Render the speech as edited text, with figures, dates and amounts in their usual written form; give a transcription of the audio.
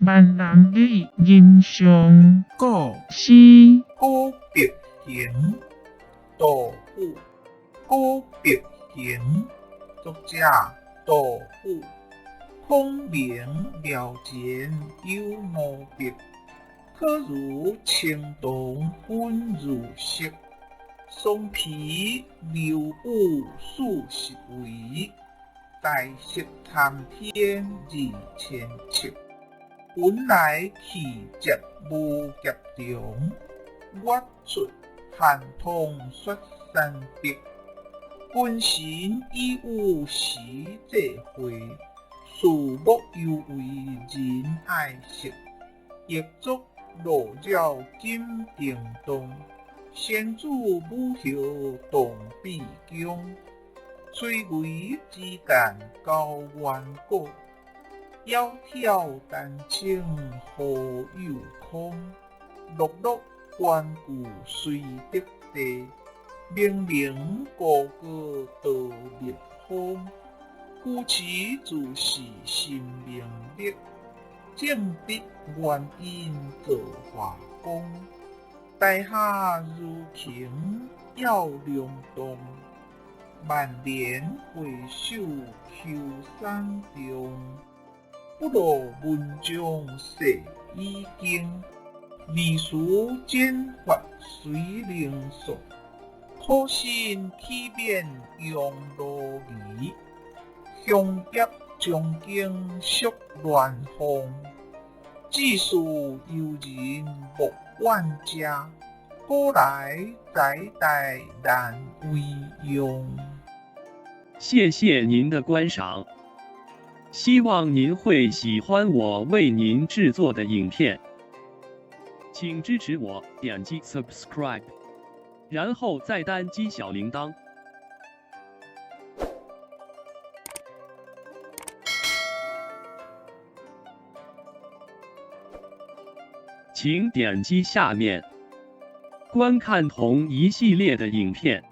万人的欣赏故是古别行杜甫，古别行，作者杜甫。孔明了前有无别，可如青铜温如昔。双皮流舞数十回，大色参天二千尺。本来气节无极中，我出汉通雪山壁。君臣以武时这会，树木犹为人爱惜。玉竹路绕金叮当，先祖母后动碧江。虽为之间高远古，窈窕丹青何有空？碌碌关顾随得地，明明高歌道烈风。夫妻自是心明烈，正必原因做华光。大夏如晴耀亮东，万年回首秋山中。不落文章写已经，历史简发随灵送。可信体面用罗仪，雄杰将经属乱风。志士游人莫怨家，古来在代难为用。谢谢您的观赏，希望您会喜欢我为您制作的影片，请支持我，点击 subscribe， 然后再单击小铃铛。请点击下面观看同一系列的影片。